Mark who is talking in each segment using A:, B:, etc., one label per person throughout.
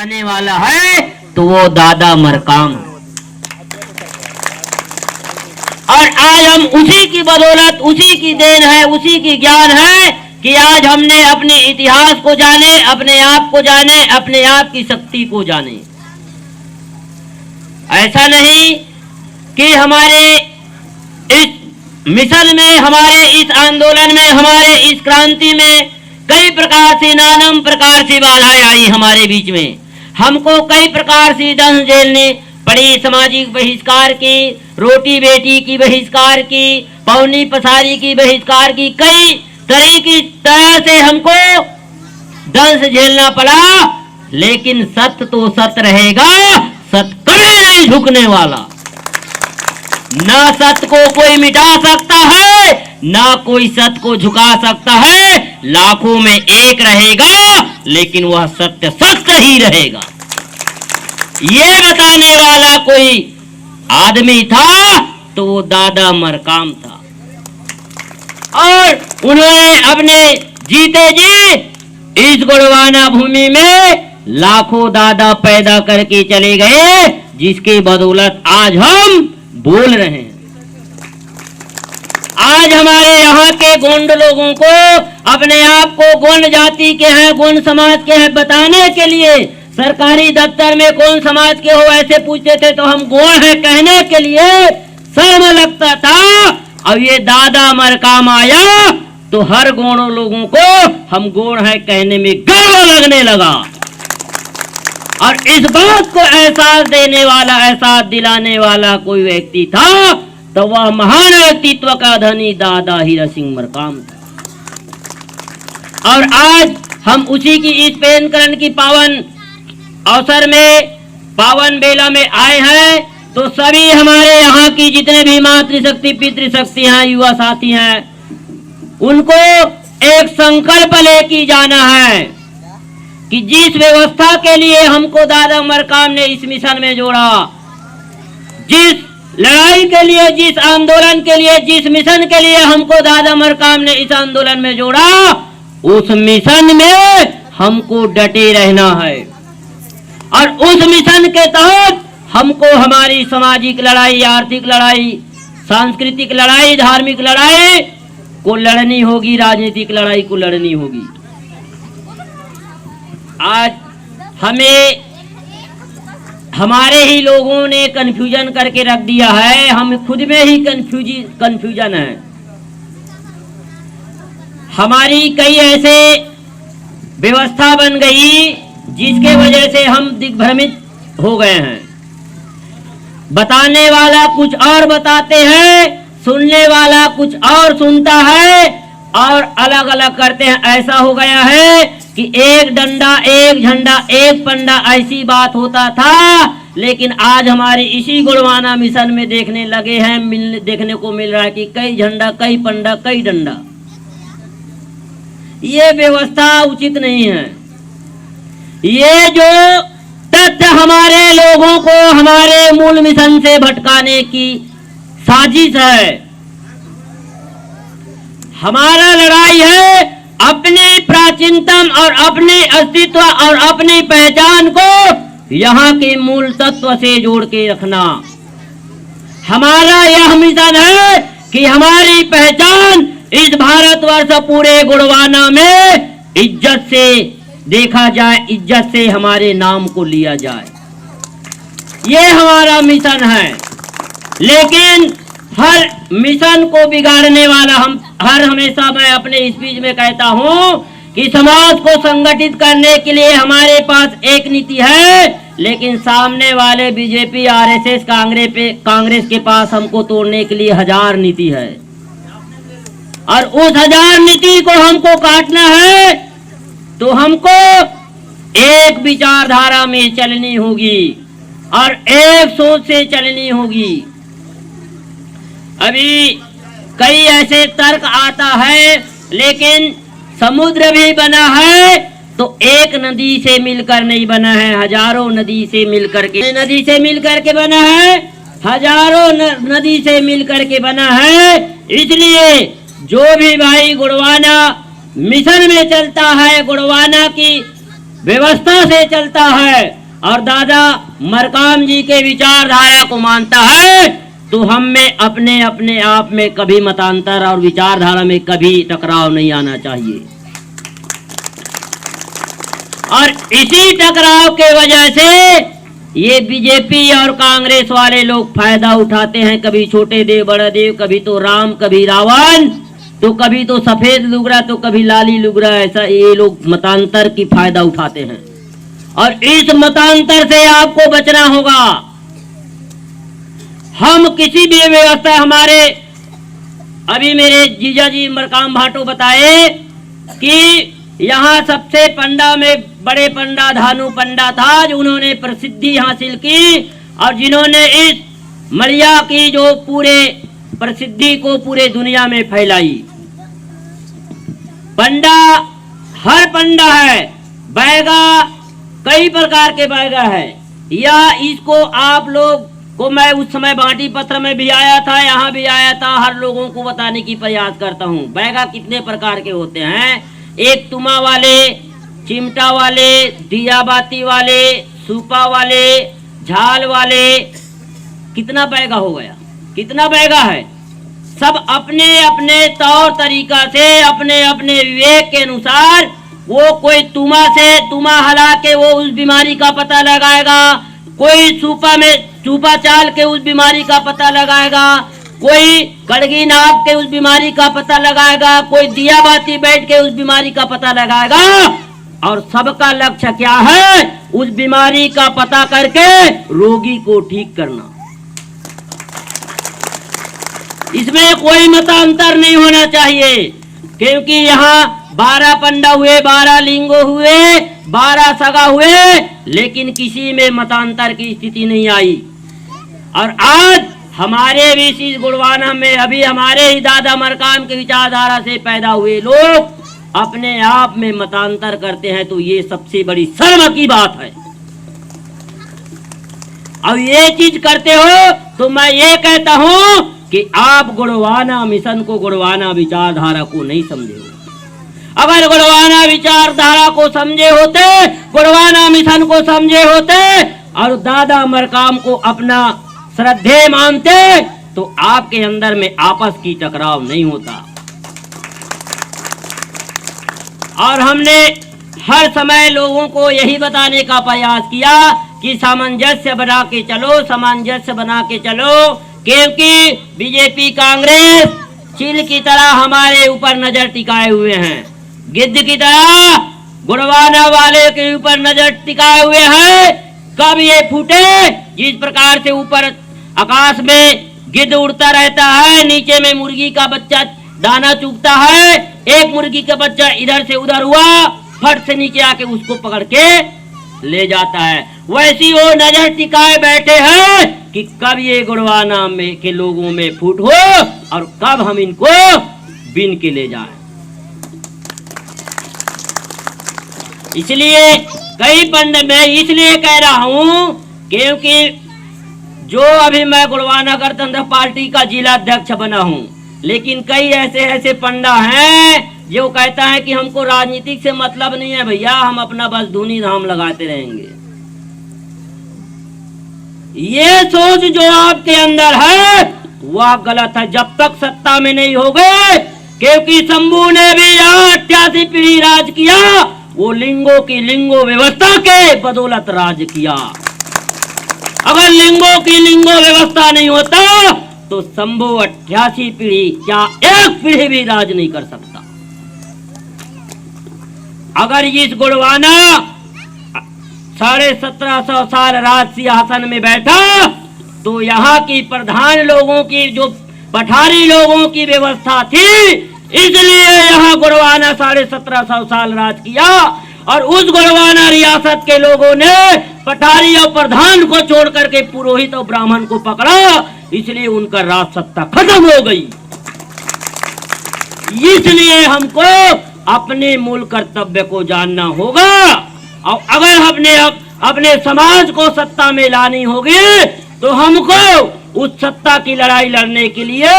A: बताने वाला है तो वो दादा मरकाम। और आज हम उसी की बदौलत, उसी की देन है, उसी की ज्ञान है कि आज हमने अपने इतिहास को जाने, अपने आप को जाने, अपने आप की शक्ति को जाने। ऐसा नहीं कि हमारे इस मिशन में, हमारे इस आंदोलन में, हमारे इस क्रांति में कई प्रकार से, नानम प्रकार से बाधाएं आई हमारे बीच में। हमको कई प्रकार से दंश झेलने पड़ी, सामाजिक बहिष्कार की, रोटी बेटी की बहिष्कार की, पौनी पसारी की बहिष्कार की, कई तरह से हमको दंश झेलना पड़ा। लेकिन सत्य तो सत्य रहेगा, सत्य कभी नहीं झुकने वाला। ना सत्य को कोई मिटा सकता है, ना कोई सत्य को झुका सकता है। लाखों में एक रहेगा, लेकिन वह सत्य सत्य ही रहेगा। ये बताने वाला कोई आदमी था तो वो दादा मरकाम था। और उन्होंने अपने जीते जी इस गोंडवाना भूमि में लाखों दादा पैदा करके चले गए, जिसके बदौलत आज हम बोल रहे हैं। आज हमारे यहाँ के गोंड लोगों को, अपने आप को गोंड जाति के हैं, गोंड समाज के हैं बताने के लिए सरकारी दफ्तर में कौन समाज के हो ऐसे पूछते थे तो हम गोंड हैं कहने के लिए शर्म लगता था। अब ये दादा मरकाम आया तो हर गोंड लोगों को हम गोंड हैं कहने में गर्व लगने लगा। और इस बात को एहसास देने वाला, एहसास दिलाने वाला कोई व्यक्ति था तो वह महान व्यक्तित्व का धनी दादा हीरा सिंह मरकाम था। और आज हम उसी की इस पेनकरण की पावन अवसर में, पावन बेला में आए हैं तो सभी हमारे यहाँ की जितने भी मातृशक्ति, पितृशक्ति हैं, युवा साथी हैं, उनको एक संकल्प लेके जाना है कि जिस व्यवस्था के लिए हमको दादा मरकाम ने इस मिशन में जोड़ा, जिस लड़ाई के लिए, जिस आंदोलन के लिए, जिस मिशन के लिए हमको दादा मरकाम ने इस आंदोलन में जोड़ा, उस मिशन में हमको डटे रहना है। और उस मिशन के तहत हमको हमारी सामाजिक लड़ाई, आर्थिक लड़ाई, सांस्कृतिक लड़ाई, धार्मिक लड़ाई को लड़नी होगी, राजनीतिक लड़ाई को लड़नी होगी। आज हमें हमारे ही लोगों ने कंफ्यूजन करके रख दिया है, हम खुद में ही कंफ्यूजन है। हमारी कई ऐसे व्यवस्था बन गई जिसके वजह से हम दिग्भ्रमित हो गए हैं। बताने वाला कुछ और बताते हैं, सुनने वाला कुछ और सुनता है और अलग अलग करते हैं। ऐसा हो गया है कि एक डंडा, एक झंडा, एक पंडा, ऐसी बात होता था। लेकिन आज हमारे इसी गोंडवाना मिशन में देखने लगे हैं, देखने को मिल रहा है कि कई झंडा, कई पंडा, कई डंडा। ये व्यवस्था उचित नहीं है। ये जो तथ्य हमारे लोगों को हमारे मूल मिशन से भटकाने की साजिश है। हमारा लड़ाई है अपने प्राचीनतम और अपने अस्तित्व और अपनी पहचान को यहाँ के मूल तत्व से जोड़ के रखना। हमारा यह मिशन है कि हमारी पहचान इस भारतवर्ष पूरे गोंडवाना में इज्जत से देखा जाए, इज्जत से हमारे नाम को लिया जाए। ये हमारा मिशन है। लेकिन हर मिशन को बिगाड़ने वाला हमेशा मैं अपने स्पीच में कहता हूं कि समाज को संगठित करने के लिए हमारे पास एक नीति है, लेकिन सामने वाले बीजेपी, आरएसएस, कांग्रेस के पास हमको तोड़ने के लिए 1000 नीति है। और उस 1000 नीति को हमको काटना है तो हमको एक विचारधारा में चलनी होगी और एक सोच से चलनी होगी। अभी कई ऐसे तर्क आता है, लेकिन समुद्र भी बना है तो एक नदी से मिलकर नहीं बना है, हजारों नदी से मिलकर के बना है, हजारों नदी से मिलकर के बना है। इसलिए जो भी भाई गोंडवाना मिशन में चलता है, गोंडवाना की व्यवस्था से चलता है और दादा मरकाम जी के विचारधारा को मानता है, तो हम में अपने अपने आप में कभी मतांतर और विचारधारा में कभी टकराव नहीं आना चाहिए। और इसी टकराव के वजह से ये बीजेपी और कांग्रेस वाले लोग फायदा उठाते हैं। कभी छोटे देव बड़ा देव, कभी तो राम, कभी रावण, तो कभी तो सफेद लुगड़ा, तो कभी लाली लुगड़ा। ऐसा ये लोग मतांतर की फायदा उठाते हैं और इस मतांतर से आपको बचना होगा। हम किसी भी व्यवस्था, हमारे अभी मेरे जीजा जी मरकाम भाटो बताए कि यहाँ सबसे पंडा में बड़े पंडा धानु पंडा था, जो उन्होंने प्रसिद्धि हासिल की और जिन्होंने इस मरिया की जो पूरे प्रसिद्धि को पूरे दुनिया में फैलाई। पंडा, हर पंडा है, बैगा कई प्रकार के बैगा है। या इसको आप लोग को मैं उस समय बांटी पत्र में भी आया था, यहाँ भी आया था, हर लोगों को बताने की प्रयास करता हूँ। बैगा कितने प्रकार के होते हैं? एक तुमा वाले, चिमटा वाले, दिया बाती वाले, सूपा वाले, झाल वाले। कितना बैगा हो गया? कितना बैगा है? सब अपने अपने तौर तरीका से, अपने अपने विवेक के अनुसार, वो कोई तुमा से तुमा हला के वो उस बीमारी का पता लगाएगा, कोई सूपा में सूपा चाल के उस बीमारी का पता लगाएगा, कोई कड़गी नाप के उस बीमारी का पता लगाएगा, कोई दिया बाती बैठ के उस बीमारी का पता लगाएगा। और सबका लक्ष्य क्या है? उस बीमारी का पता करके रोगी को ठीक करना। इसमें कोई मतांतर नहीं होना चाहिए, क्योंकि यहाँ 12 पंडा हुए, 12 लिंगो हुए, 12 सगा हुए, लेकिन किसी में मतांतर की स्थिति नहीं आई। और आज हमारे भी इस गुड़वाना में अभी हमारे ही दादा मरकाम के विचारधारा से पैदा हुए लोग अपने आप में मतांतर करते हैं, तो ये सबसे बड़ी शर्म की बात है। अब ये चीज करते हो तो मैं ये कहता हूं कि आप गुड़वाना मिशन को, गुड़वाना विचारधारा को नहीं समझे हो। अगर गुड़वाना विचारधारा को समझे होते, गुड़वाना मिशन को समझे होते और दादा मरकाम को अपना श्रद्धेय मानते, तो आपके अंदर में आपस की टकराव नहीं होता। और हमने हर समय लोगों को यही बताने का प्रयास किया कि सामंजस्य बना के चलो, सामंजस्य बना के चलो, क्योंकि बीजेपी कांग्रेस चील की तरह हमारे ऊपर नजर टिकाए हुए हैं, गिद्ध की तरह गुड़वाना वाले के ऊपर नजर टिकाए हुए हैं। कब ये फूटे? जिस प्रकार से ऊपर आकाश में गिद्ध उड़ता रहता है, नीचे में मुर्गी का बच्चा दाना चुगता है, एक मुर्गी का बच्चा इधर से उधर हुआ, फट से नीचे आके उसको पकड़ के ले जाता है। वैसी वो नजर टिकाए बैठे हैं कि कब ये गुड़वाना में के लोगों में फूट हो और कब हम इनको बीन के ले जाएं। इसलिए कई पंडित, मैं इसलिए कह रहा हूं क्योंकि जो अभी मैं गुड़वाना गणतंत्र पार्टी का जिला अध्यक्ष बना हूं, लेकिन कई ऐसे ऐसे पंडा हैं जो कहता है कि हमको राजनीतिक से मतलब नहीं है भैया, हम अपना बस धुनी धाम लगाते रहेंगे। ये सोच जो आपके अंदर है वह गलत है, जब तक सत्ता में नहीं होगे। क्योंकि शंभू ने भी यहाँ 88 पीढ़ी राज किया, वो लिंगों की लिंगो व्यवस्था के बदौलत राज किया। अगर लिंगों की लिंगो व्यवस्था नहीं होता तो शंभू 88 पीढ़ी क्या एक पीढ़ी भी राज नहीं कर सकता। अगर इस गुड़वाना 1750 साल राज सिंहासन में बैठा तो यहाँ की प्रधान लोगों की, जो पठारी लोगों की व्यवस्था थी, इसलिए यहाँ गुड़वाना 1750 साल राज किया। और उस गुड़वाना रियासत के लोगों ने पठारी और प्रधान को छोड़ करके पुरोहित और ब्राह्मण को पकड़ा, इसलिए उनका राज सत्ता खत्म हो गई। इसलिए हमको अपने मूल कर्तव्य को जानना होगा और अगर अपने समाज को सत्ता में लानी होगी तो हमको उस सत्ता की लड़ाई लड़ने के लिए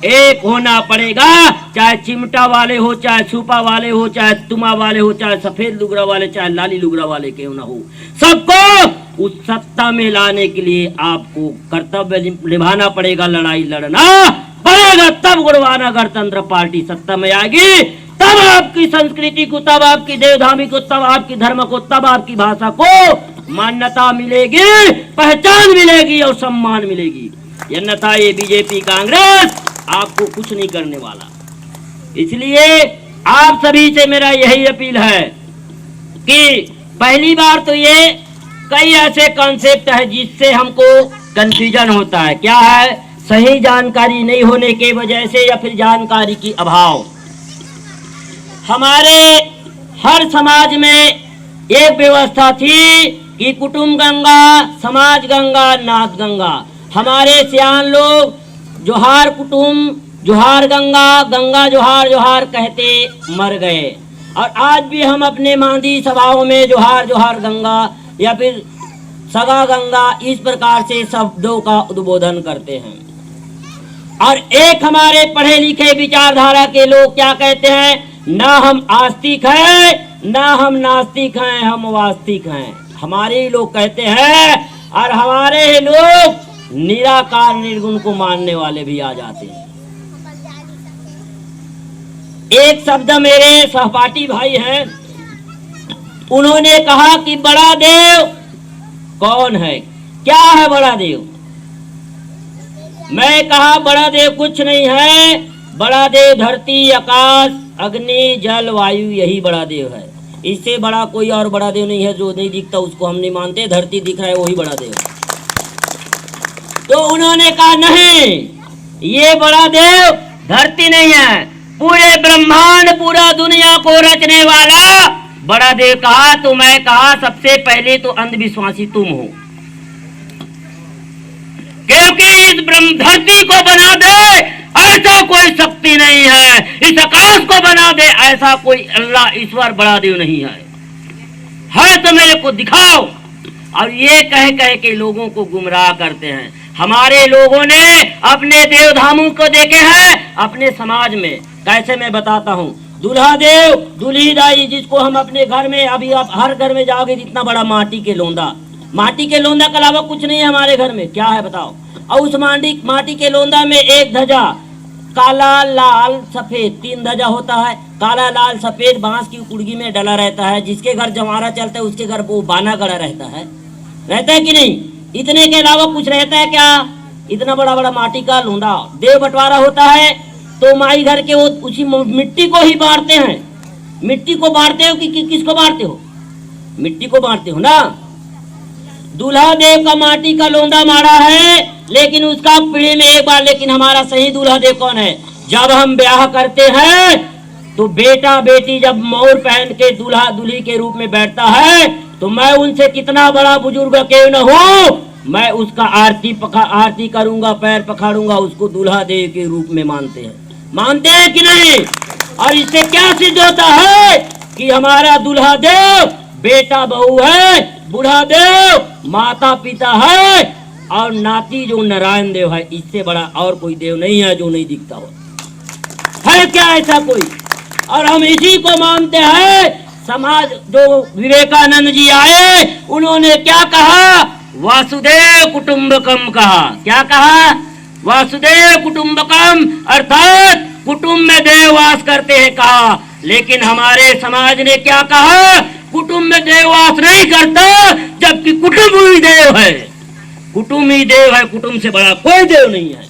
A: एक होना पड़ेगा, चाहे चिमटा वाले हो, चाहे छुपा वाले हो, चाहे तुमा वाले हो, चाहे सफेद लुगड़ा वाले, चाहे लाली लुगड़ा वाले क्यों ना हो, सबको उस सत्ता में लाने के लिए आपको कर्तव्य निभाना पड़ेगा, लड़ाई लड़ना पड़ेगा, तब गुणवाना गणतंत्र पार्टी सत्ता में आएगी, तब आपकी संस्कृति को, तब आपकी देवधामी को, तब आपकी धर्म को, तब आपकी भाषा को मान्यता मिलेगी, पहचान मिलेगी और सम्मान मिलेगी। अन्यथा ये बीजेपी कांग्रेस आपको कुछ नहीं करने वाला। इसलिए आप सभी से मेरा यही अपील है कि पहली बार तो ये कई ऐसे कॉन्सेप्ट है जिससे हमको कंफ्यूजन होता है। क्या है? सही जानकारी नहीं होने के वजह से या फिर जानकारी की अभाव। हमारे हर समाज में एक व्यवस्था थी कि कुटुंब गंगा, समाज गंगा, नाथ गंगा। हमारे सियान लोग जोहार कुटुंब, जोहार गंगा, गंगा जोहार जोहार कहते मर गए। और आज भी हम अपने मांदी सभाओं में जोहार जोहार गंगा या फिर सगा गंगा इस प्रकार से शब्दों का उद्बोधन करते हैं। और एक हमारे पढ़े लिखे विचारधारा के लोग क्या कहते हैं? ना हम आस्तिक हैं, ना हम नास्तिक हैं, हम वास्तविक हैं। हमारे लोग कहते हैं और हमारे लोग निराकार निर्गुण को मानने वाले भी आ जाते हैं। एक शब्द मेरे सहपाठी भाई हैं, उन्होंने कहा कि बड़ा देव कौन है? क्या है बड़ा देव? मैं कहा बड़ा देव कुछ नहीं है, बड़ा देव धरती, आकाश, अग्नि, जल, वायु, यही बड़ा देव है। इससे बड़ा कोई और बड़ा देव नहीं है। जो नहीं दिखता उसको हम नहीं मानते, धरती दिख रहा है वही बड़ा देव है। तो उन्होंने कहा नहीं, ये बड़ा देव धरती नहीं है, पूरे ब्रह्मांड, पूरा दुनिया को रचने वाला बड़ा देव कहा। तो मैं कहा सबसे पहले तो अंधविश्वासी तुम हो, क्योंकि इस ब्रह्म धरती को बना दे ऐसा कोई शक्ति नहीं है, इस आकाश को बना दे ऐसा कोई अल्लाह ईश्वर बड़ा देव नहीं है तो मेरे को दिखाओ। और ये कह कह के लोगों को गुमराह करते हैं। हमारे लोगों ने अपने देवधामों को देखे हैं अपने समाज में। कैसे मैं बताता हूँ। दूल्हा देव, दूल्ही दाई, जिसको हम अपने घर में, अभी आप हर घर में जाओगे इतना बड़ा माटी के लोंदा, माटी के लोंदा के अलावा कुछ नहीं है हमारे घर में। क्या है बताओ? और उस माटी के लोंदा में एक ध्वजा, काला लाल सफेद, 3 ध्वजा होता है। काला लाल सफेद बांस की कुड़गी में डला रहता है। जिसके घर जवारा चलता है उसके घर वो बाना गड़ा रहता है कि नहीं? इतने के अलावा कुछ रहता है क्या? इतना बड़ा बड़ा माटी का लोंदा। देव बंटवारा होता है तो माई घर के वो उसी मिट्टी को ही बांटते हैं। मिट्टी को बांटते हो कि किसको बांटते हो? मिट्टी को बांटते हो ना। दूल्हा देव का माटी का लोंदा मारा है, लेकिन उसका पीढ़ी में एक बार। लेकिन हमारा सही दूल्हा देव कौन है? जब हम ब्याह करते हैं तो बेटा बेटी जब मोर पहन के दूल्हा दूल्ही के रूप में बैठता है तो मैं उनसे कितना बड़ा बुजुर्ग क्यों न हो, मैं उसका आरती करूंगा, पैर पखाड़ूंगा, उसको दूल्हा देव के रूप में मानते हैं कि नहीं? और इससे क्या सिद्ध होता है कि हमारा दूल्हा देव बेटा बहू है, बूढ़ा देव माता पिता है और नाती जो नारायण देव है। इससे बड़ा और कोई देव नहीं है जो नहीं दिखता हो। है क्या ऐसा कोई? और हम इसी को मानते हैं। समाज जो विवेकानंद जी आए उन्होंने क्या कहा? वासुदेव कुटुंबकम कहा। क्या कहा? वासुदेव कुटुंबकम, अर्थात कुटुंब में देव वास करते हैं कहा। लेकिन हमारे समाज ने क्या कहा? कुटुंब में देव वास नहीं करता, जबकि कुटुंब ही देव है। कुटुंब ही देव है, कुटुंब से बड़ा कोई देव नहीं है।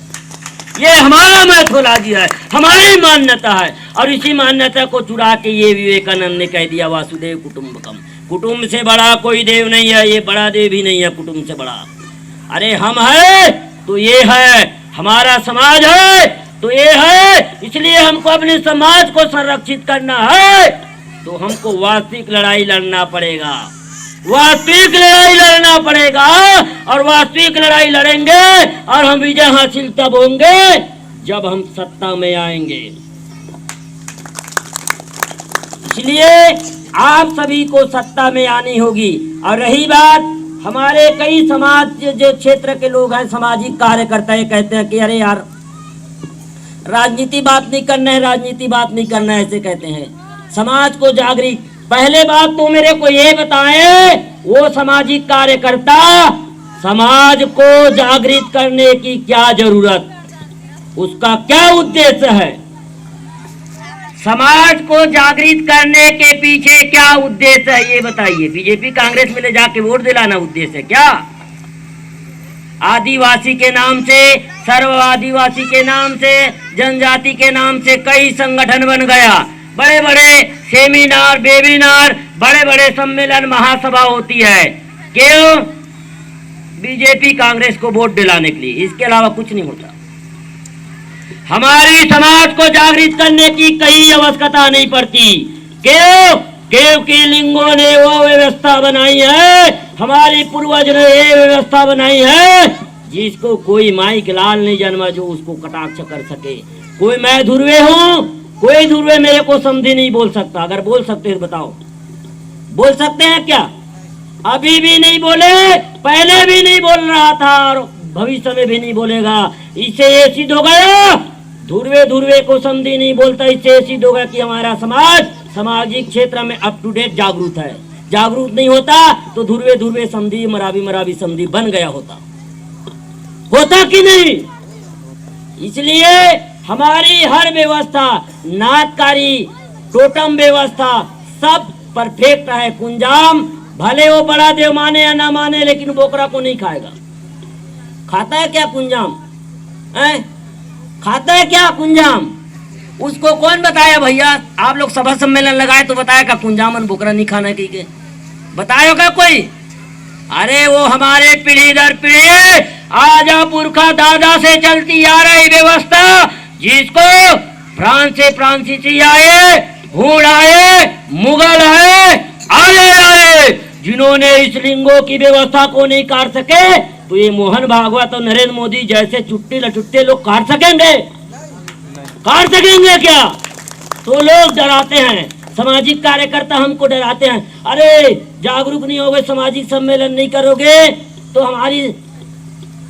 A: ये हमारा मैथोलॉजी है, हमारी मान्यता है। और इसी मान्यता को चुरा के ये विवेकानंद ने कह दिया वासुदेव कुटुंबकम। कुटुंब से बड़ा कोई देव नहीं है, ये बड़ा देव ही नहीं है कुटुंब से बड़ा। अरे हम है तो ये है, हमारा समाज है तो ये है। इसलिए हमको अपने समाज को संरक्षित करना है तो हमको वास्तविक लड़ाई लड़ना पड़ेगा। वास्तविक लड़ाई लड़ना पड़ेगा और वास्तविक लड़ाई लड़ेंगे और हम विजय हासिल तब होंगे जब हम सत्ता में आएंगे। इसलिए आप सभी को सत्ता में आनी होगी। और रही बात हमारे कई समाज जो क्षेत्र के लोग हैं, सामाजिक कार्यकर्ता, ये कहते हैं कि अरे यार
B: राजनीति बात नहीं करना है, राजनीति बात नहीं करना है, ऐसे कहते हैं। समाज को जागृत, पहले बात तो मेरे को ये बताए, वो सामाजिक कार्यकर्ता समाज को जागृत करने की क्या जरूरत, उसका क्या उद्देश्य है? समाज को जागृत करने के पीछे क्या उद्देश्य है ये बताइए। बीजेपी कांग्रेस में ले जाके वोट दिलाना उद्देश्य है क्या? आदिवासी के नाम से, सर्व आदिवासी के नाम से, जनजाति के नाम से कई संगठन बन गया, बड़े बड़े सेमिनार, वेबिनार, बड़े बड़े सम्मेलन, महासभा होती है। क्यों? बीजेपी कांग्रेस को वोट दिलाने के लिए, इसके अलावा कुछ नहीं होता। हमारी समाज को जागृत करने की कई आवश्यकता नहीं पड़ती। क्यों? क्योंकि लिंगों ने वो व्यवस्था बनाई है, हमारे पूर्वज ने ये व्यवस्था बनाई है, जिसको कोई माइक लाल नहीं जन्मा जो उसको कटाक्ष कर सके। कोई मैं ध्रुवे हूँ, कोई ध्रुवे मेरे को समझी नहीं बोल सकता। अगर बोल सकते हैं बताओ, बोल सकते हैं क्या? अभी भी नहीं बोले, पहले भी नहीं बोल रहा था और भविष्य में भी नहीं बोलेगा। इससे ये सिद्ध हो गया, ध्रुवे ध्रुवे को समझी नहीं बोलता। इससे ये सिद्ध होगा कि हमारा समाज सामाजिक क्षेत्र में अप टू डेट जागरूक है। जागरूक नहीं होता तो ध्रुवे ध्रुवे समझी, मरावी मरावी समझी बन गया होता कि नहीं? इसलिए हमारी हर व्यवस्था, नाटकारी, टोटम व्यवस्था सब परफेक्ट है। कुंजाम भले वो बड़ा देव माने या ना माने, लेकिन बोकरा को नहीं खाएगा। खाता है क्या कुंजाम? खाता है क्या कुंजाम? उसको कौन बताया भैया? आप लोग सभा सम्मेलन लगाए तो बताया का कुंजामन बोकरा नहीं खाना की बताया का कोई? अरे वो हमारे पीढ़ी दर पीढ़ी आजा पुरखा दादा से चलती आ रही व्यवस्था, जिसको फ्रांस से फ्रांसीसी आए, हूण आए, मुगल आए, जिन्होंने इस लिंगों की व्यवस्था को नहीं काट सके, तो ये मोहन भागवत और नरेंद्र मोदी जैसे चुट्टी लचुट्टे लोग काट सकेंगे? काट सकेंगे क्या? तो लोग डराते हैं, सामाजिक कार्यकर्ता हमको डराते हैं। अरे जागरूक नहीं होगे, सामाजिक सम्मेलन नहीं करोगे तो हमारी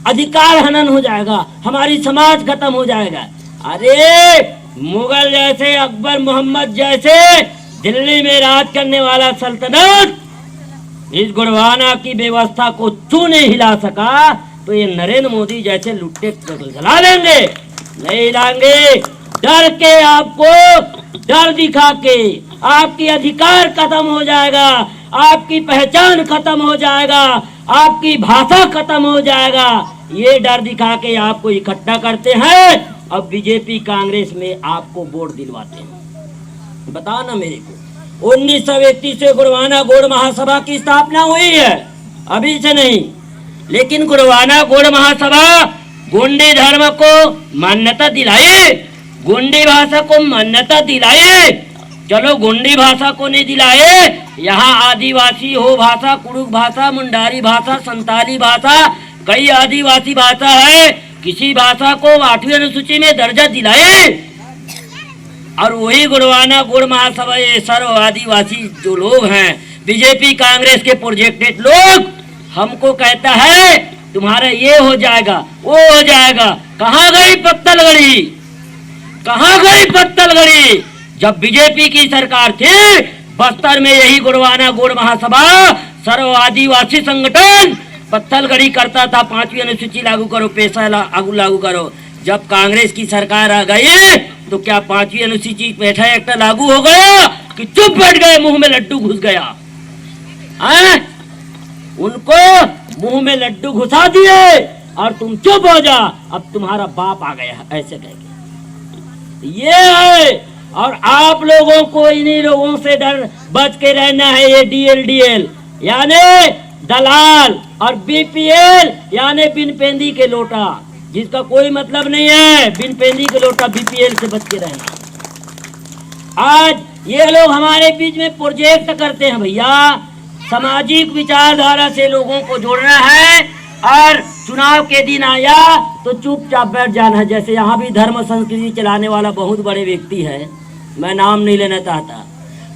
B: अधिकार हनन हो जाएगा, हमारी समाज खत्म हो जाएगा। अरे मुगल जैसे, अकबर मोहम्मद जैसे दिल्ली में राज करने वाला सल्तनत इस गुड़वाना की व्यवस्था को छू नहीं हिला सका, तो ये नरेंद्र मोदी जैसे लुट्टे जला लेंगे? नहीं हिलाएंगे। डर के, आपको डर दिखा के आपकी अधिकार खत्म हो जाएगा, आपकी पहचान खत्म हो जाएगा, आपकी भाषा खत्म हो जाएगा। ये डर दिखा के आपको इकट्ठा करते हैं, अब बीजेपी कांग्रेस में आपको वोट दिलवाते हैं। बताओ ना मेरे को। 1931 से गुड़वाना गौड़ महासभा की स्थापना हुई है, अभी से नहीं। लेकिन गुड़वाना गौड़ महासभा गोंडी धर्म को मान्यता दिलाए, गोंडी भाषा को मान्यता दिलाए। चलो गोंडी भाषा को नहीं दिलाए, यहाँ आदिवासी हो भाषा, कुड़ुक भाषा, मुंडारी भाषा, संताली भाषा, कई आदिवासी भाषा है, किसी भाषा को 8वीं अनुसूची में दर्जा दिलाए। और वही गुड़वाना गौड़ महासभा ये सर्व आदिवासी जो लोग हैं, बीजेपी कांग्रेस के प्रोजेक्टेड लोग, हमको कहता है तुम्हारा ये हो जाएगा, वो हो जाएगा। कहाँ गई पत्तलगड़ी? कहाँ गई पत्तलगड़ी? जब बीजेपी की सरकार थी, बस्तर में यही गुड़वाना गौड़ महासभा सर्व आदिवासी संगठन पत्तलगड़ी करता था, 5वीं अनुसूची लागू करो, पैसा लागू करो। जब कांग्रेस की सरकार आ गई तो क्या 5वीं अनुसूची पैठा एक्ट लागू हो गया कि चुप बैठ गए, मुंह में लड्डू घुस गया? उनको मुंह में लड्डू घुसा दिए और तुम चुप हो जा, अब तुम्हारा बाप आ गया, ऐसे कहेंगे। ये है, और आप लोगों को इन्हीं लोगों से डर बच के रहना है। ये DL यानी दलाल और BPL यानी बिन पेंदी के लोटा, जिसका कोई मतलब नहीं है। बिन पेंदी के लोटा BPL से बच के रहना। आज ये लोग हमारे बीच में प्रोजेक्ट करते हैं भैया, सामाजिक विचारधारा से लोगों को जोड़ना है, और चुनाव के दिन आया तो चुपचाप बैठ जाना है। जैसे यहाँ भी धर्म संस्कृति चलाने वाला बहुत बड़े व्यक्ति है, मैं नाम नहीं लेना चाहता,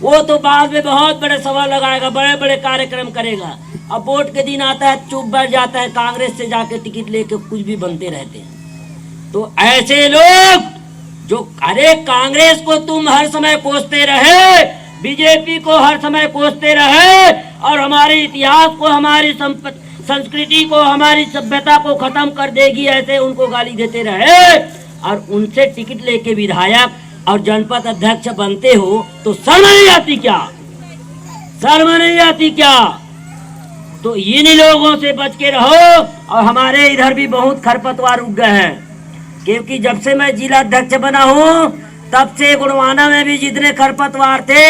B: वो तो बाद में बहुत बड़े सवाल लगाएगा, बड़े बड़े कार्यक्रम करेगा। अब वोट के दिन आता है चुप बैठ जाता है, कांग्रेस से जाके टिकट लेके कुछ भी बनते रहते हैं। तो ऐसे लोग जो अरे कांग्रेस को तुम हर समय कोसते रहे, बीजेपी को हर समय कोसते रहे और हमारे इतिहास को, हमारी संस्कृति को, हमारी सभ्यता को खत्म कर देगी, ऐसे उनको गाली देते रहे और उनसे टिकट लेके विधायक और जनपद अध्यक्ष बनते हो तो शर्म नहीं आती क्या? शर्म नहीं आती क्या? तो इन लोगों से बच के रहो। और हमारे इधर भी बहुत खरपतवार उग गए हैं, क्योंकि जब से मैं जिला अध्यक्ष बना हूँ तब से गुड़वाना में भी जितने खरपतवार थे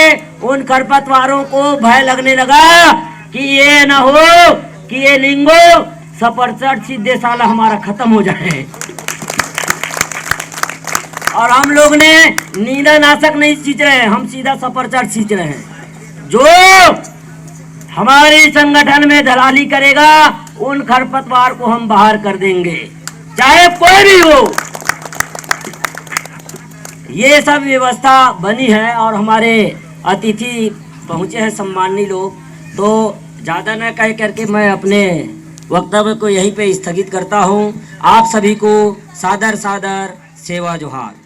B: उन खरपतवारों को भय लगने लगा कि ये न हो कि ये लिंगो सपरचट सीधे साला हमारा खत्म हो जाए। और हम लोग ने नींदा नाशक नहीं सींच रहे हैं, हम सीधा सपरचट सींच रहे हैं। जो हमारे संगठन में दलाली करेगा उन खरपतवार को हम बाहर कर देंगे, चाहे कोई भी हो। ये सब व्यवस्था बनी है और हमारे अतिथि पहुंचे हैं सम्माननीय लोग। तो ज़्यादा न कह करके मैं अपने वक्तव्य को यहीं पे स्थगित करता हूं। आप सभी को सादर सादर सेवा जोहार।